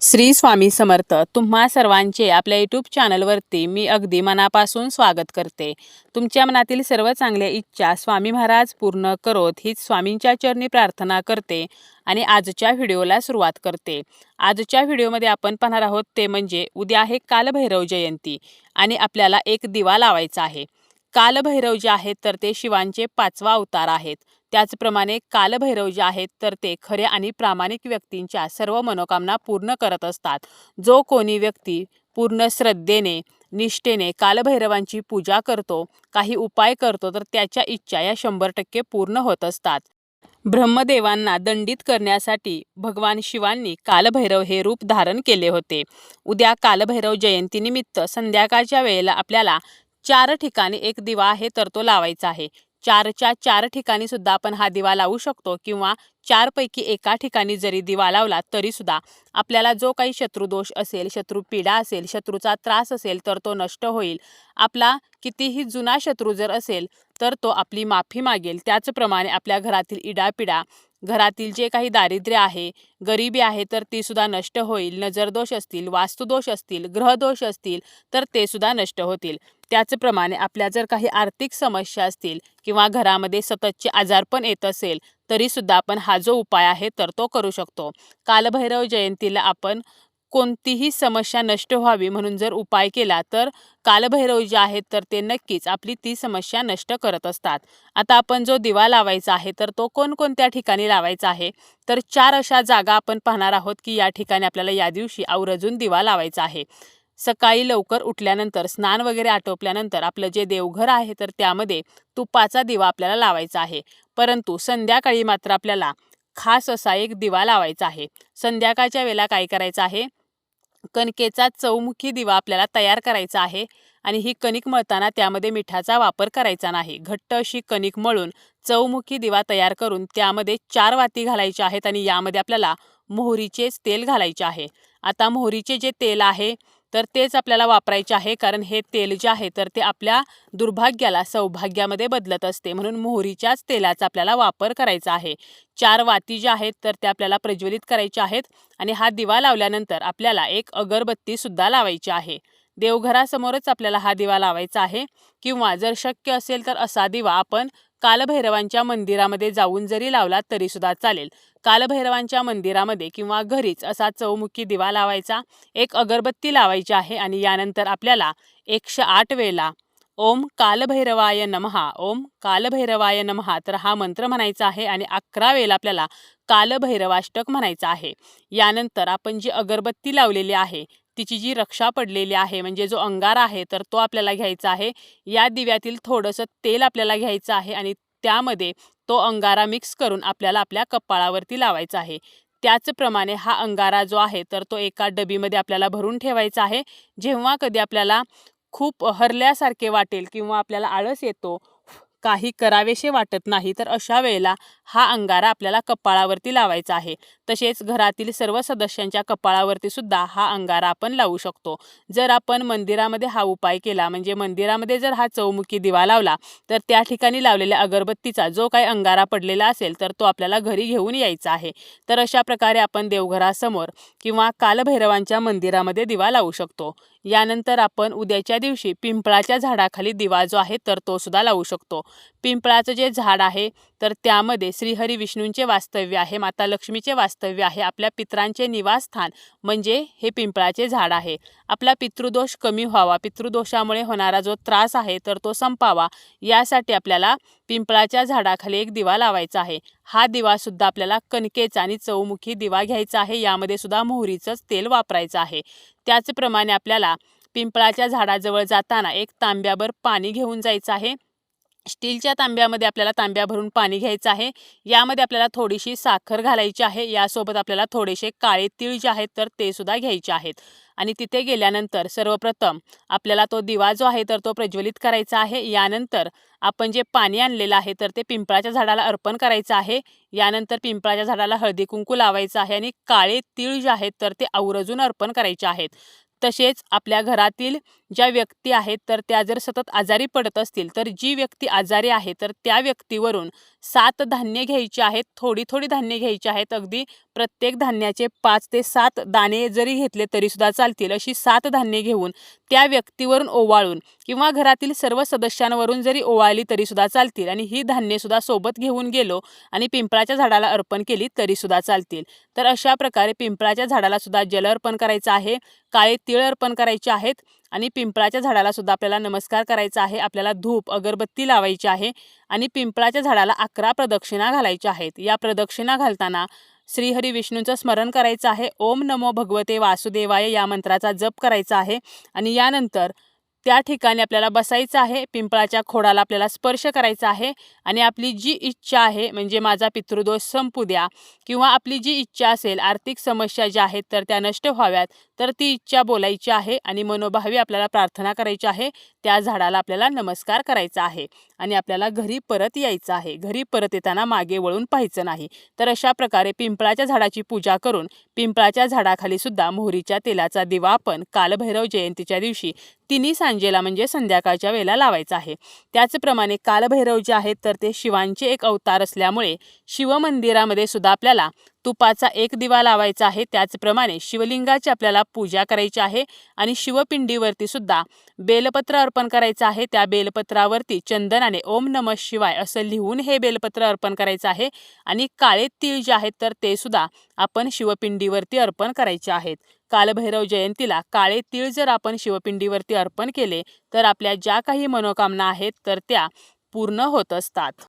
श्री स्वामी समर्थ. तुम्हा सर्वांचे आपल्या यूट्यूब चॅनलवरती मी अगदी मनापासून स्वागत करते. तुमच्या मनातील सर्व चांगल्या इच्छा स्वामी महाराज पूर्ण करोत हीच स्वामींच्या चरणी प्रार्थना करते आणि आजच्या व्हिडिओला सुरुवात करते. आजच्या व्हिडिओमध्ये आपण पाहणार आहोत ते म्हणजे उद्या आहे कालभैरव जयंती आणि आपल्याला एक दिवा लावायचा आहे. कालभैरव जे आहेत तर ते शिवांचे 5वा अवतार आहेत. त्याचप्रमाणे कालभैरव जे आहेत तर ते खऱ्या आणि प्रामाणिक व्यक्तींच्या सर्व मनोकामना पूर्ण करत असतात. जो कोणी व्यक्ती पूर्ण श्रद्धेने निष्ठेने कालभैरवांची पूजा करतो, काही उपाय करतो, तर त्याच्या इच्छा या 100% पूर्ण होत असतात. ब्रह्मदेवांना दंडित करण्यासाठी भगवान शिवांनी कालभैरव हे रूप धारण केले होते. उद्या कालभैरव जयंतीनिमित्त संध्याकाळच्या वेळेला आपल्याला 4 ठिकाणी एक दिवा आहे तर तो लावायचा आहे. 4च्या 4 ठिकाणी सुद्धा आपण हा दिवा लावू शकतो किंवा 4 पैकी एका ठिकाणी जरी दिवा लावला तरी सुद्धा आपल्याला जो काही शत्रुदोष असेल, शत्रुपीडा असेल, शत्रूचा त्रास असेल तर तो नष्ट होईल. आपला कितीही जुना शत्रू जर असेल तर तो आपली माफी मागेल. त्याचप्रमाणे आपल्या घरातील इडापिडा, घरातील जे काही दारिद्र्य आहे, गरिबी आहे तर ती सुद्धा नष्ट होईल. नजरदोष असतील, वास्तुदोष असतील, ग्रहदोष असतील तर ते सुद्धा नष्ट होतील. त्याचप्रमाणे आपल्या जर काही आर्थिक समस्या असतील किंवा घरामध्ये सततचे आजारपण येत असेल तरी सुद्धा आपण हा जो उपाय आहे तर तो करू शकतो. कालभैरव जयंतीला आपण कोणतीही समस्या नष्ट व्हावी म्हणून जर उपाय केला तर कालभैरव जे आहेत तर ते नक्कीच आपली ती समस्या नष्ट करत असतात. आता आपण जो दिवा लावायचा आहे तर तो कोणकोणत्या ठिकाणी लावायचा आहे तर 4 अशा जागा आपण पाहणार आहोत की या ठिकाणी आपल्याला या दिवशी आवर्जून दिवा लावायचा आहे. सकाळी लवकर उठल्यानंतर स्नान वगैरे आटोपल्यानंतर आपलं जे देवघर आहे तर त्यामध्ये तुपाचा दिवा आपल्याला लावायचा आहे. परंतु संध्याकाळी मात्र आपल्याला खास असा एक दिवा लावायचा आहे. संध्याकाळच्या वेळेला काय करायचं आहे, कणकेचा चौमुखी दिवा आपल्याला तयार करायचा आहे आणि ही कणिक मळताना त्यामध्ये मिठाचा वापर करायचा नाही. घट्ट अशी कणिक मळून चौमुखी दिवा तयार करून त्यामध्ये 4 वाती घालायच्या आहेत आणि यामध्ये आपल्याला मोहरीचेच तेल घालायचे आहे. आता मोहरीचे जे तेल आहे तर तेच आपल्याला वापरायचे आहे, कारण हे तेल जे आहे तर ते आपल्या दुर्भाग्याला सौभाग्यामध्ये बदलत असते. म्हणून मोहरीच्याच तेलाचा आपल्याला वापर करायचा आहे. 4 वाती ज्या आहेत तर त्या आपल्याला प्रज्वलित करायच्या आहेत आणि हा दिवा लावल्यानंतर आपल्याला एक अगरबत्ती सुद्धा लावायची आहे. देवघरासमोरच आपल्याला हा दिवा लावायचा आहे किंवा जर शक्य असेल तर असा दिवा आपण कालभैरवांच्या मंदिरामध्ये जाऊन जरी लावला तरी सुद्धा चालेल. कालभैरवांच्या मंदिरामध्ये किंवा घरीच असा चौमुखी दिवा लावायचा, एक अगरबत्ती लावायची आहे आणि यानंतर आपल्याला 108 वेळेला ओम कालभैरवाय नमः, ओम कालभैरवाय नमः तर हा मंत्र म्हणायचा आहे आणि 11 वेळेला आपल्याला कालभैरवाष्टक म्हणायचं आहे. यानंतर आपण जी अगरबत्ती लावलेली आहे तिची जी रक्षा पडलेली आहे म्हणजे जो अंगारा आहे तर तो आपल्याला घ्यायचा आहे. या दिव्यातील थोडंसं तेल आपल्याला घ्यायचं आहे आणि त्यामध्ये तो अंगारा मिक्स करून आपल्याला आपल्या कपाळावरती लावायचा आहे. त्याचप्रमाणे हा अंगारा जो आहे तर तो एका डबीमध्ये आपल्याला भरून ठेवायचा आहे. जेव्हा कधी आपल्याला खूप हरल्यासारखे वाटेल किंवा आपल्याला आळस येतो, काही करावेसे वाटत नाही तर अशा वेळेला हा अंगारा आपल्याला कपाळावरती लावायचा आहे. तसेच घरातील सर्व सदस्यांच्या कपाळावरती सुद्धा हा अंगारा आपण लावू शकतो. जर आपण मंदिरामध्ये हा उपाय केला म्हणजे मंदिरामध्ये जर हा चौमुखी दिवा लावला तर त्या ठिकाणी लावलेल्या अगरबत्तीचा जो काही अंगारा पडलेला असेल तर तो आपल्याला घरी घेऊन यायचा आहे. तर अशा प्रकारे आपण देवघरासमोर किंवा कालभैरवांच्या मंदिरामध्ये दिवा लावू शकतो. यानंतर आपण उद्याच्या दिवशी पिंपळाच्या झाडाखाली दिवा जो आहे तर तो सुद्धा लावू शकतो. पिंपळाचं जे झाड आहे तर त्यामध्ये श्रीहरी विष्णूंचे वास्तव्य आहे, माता लक्ष्मीचे वास्तव्य आहे, आपल्या पितरांचे निवासस्थान म्हणजे हे पिंपळाचे झाड आहे. आपला पितृदोष कमी व्हावा, पितृदोषामुळे होणारा जो त्रास आहे तर तो संपावा, यासाठी आपल्याला पिंपळाच्या झाडाखाली एक दिवा लावायचा आहे. हा दिवा सुद्धा आपल्याला कणकेचा आणि चौमुखी दिवा घ्यायचा आहे. यामध्ये सुद्धा मोहरीचंच तेल वापरायचं आहे. त्याचप्रमाणे आपल्याला पिंपळाच्या झाडाजवळ जाताना एक तांब्याभर पाणी घेऊन जायचं आहे. स्टीलच्या तांब्यामध्ये आपल्याला तांब्या भरून पाणी घ्यायचं आहे. यामध्ये आपल्याला थोडीशी साखर घालायची आहे. यासोबत आपल्याला थोडेसे काळे तीळ जे आहेत तर ते सुद्धा घ्यायचे आहेत आणि तिथे गेल्यानंतर सर्वप्रथम आपल्याला तो दिवा जो आहे तर तो प्रज्वलित करायचा आहे. यानंतर आपण जे पाणी आणलेलं आहे तर ते पिंपळाच्या झाडाला अर्पण करायचं आहे. यानंतर पिंपळाच्या झाडाला हळदी कुंकू लावायचं आहे आणि काळे तीळ जे आहेत तर ते आवर्जून अर्पण करायचे आहेत. तसेच आपल्या घरातील ज्या व्यक्ती आहेत तर त्या जर सतत आजारी पडत असतील तर जी व्यक्ती आजारी आहे तर त्या व्यक्तीवरून 7 धान्य घ्यायची आहेत, थोडी थोडी धान्य घ्यायची आहेत. अगदी प्रत्येक धान्याचे 5 ते 7 दाणे जरी घेतले तरीसुद्धा चालतील. अशी 7 धान्ये घेऊन त्या व्यक्तीवरून ओवाळून किंवा घरातील सर्व सदस्यांवरून जरी ओवाळली तरीसुद्धा चालतील आणि ही धान्येसुद्धा सोबत घेऊन गेलो आणि पिंपळाच्या झाडाला अर्पण केली तरीसुद्धा चालतील. तर अशा प्रकारे पिंपळाच्या झाडाला सुद्धा जल अर्पण करायचं आहे, काळे तीळ अर्पण करायचे आहेत आणि पिंपळाच्या झाडाला सुद्धा आपल्याला नमस्कार करायचा आहे. आपल्याला धूप अगरबत्ती लावायची आहे आणि पिंपळाच्या झाडाला 11 प्रदक्षिणा घालायच्या आहेत. या प्रदक्षिणा घालताना श्रीहरी विष्णूंचं स्मरण करायचं आहे. ओम नमो भगवते वासुदेवाय या मंत्राचा जप करायचा आहे आणि यानंतर त्या ठिकाणी आपल्याला बसायचं आहे. पिंपळाच्या खोडाला आपल्याला स्पर्श करायचा आहे आणि आपली जी इच्छा आहे म्हणजे माझा पितृदोष संपू द्या किंवा आपली जी इच्छा असेल, आर्थिक समस्या ज्या आहेत तर त्या नष्ट व्हाव्यात, तर ती इच्छा बोलायची आहे आणि मनोभावे आपल्याला प्रार्थना करायची आहे. त्या झाडाला आपल्याला नमस्कार करायचा आहे आणि आपल्याला घरी परत यायचं आहे. घरी परत येताना मागे वळून पाहायचं नाही. तर अशा प्रकारे पिंपळाच्या झाडाची पूजा करून पिंपळाच्या झाडाखाली सुद्धा मोहरीच्या तेलाचा दिवा आपण कालभैरव जयंतीच्या दिवशी तिन्ही सांजेला म्हणजे संध्याकाळच्या वेळेला लावायचा आहे. त्याचप्रमाणे कालभैरव जे आहेत तर ते शिवांचे एक अवतार असल्यामुळे शिवमंदिरामध्ये सुद्धा आपल्याला तुपाचा एक दिवा लावायचा आहे. त्याचप्रमाणे शिवलिंगाची आपल्याला पूजा करायची आहे आणि शिवपिंडीवरती सुद्धा बेलपत्र अर्पण करायचं आहे. त्या बेलपत्रावरती चंदनाने ओम नमः शिवाय असं लिहून हे बेलपत्र अर्पण करायचं आहे आणि काळे तीळ जे आहेत तर ते सुद्धा आपण शिवपिंडीवरती अर्पण करायचे आहेत. कालभैरव जयंतीला काळे तीळ जर आपण शिवपिंडीवरती अर्पण केले तर आपल्या ज्या काही मनोकामना आहेत तर त्या पूर्ण होत असतात.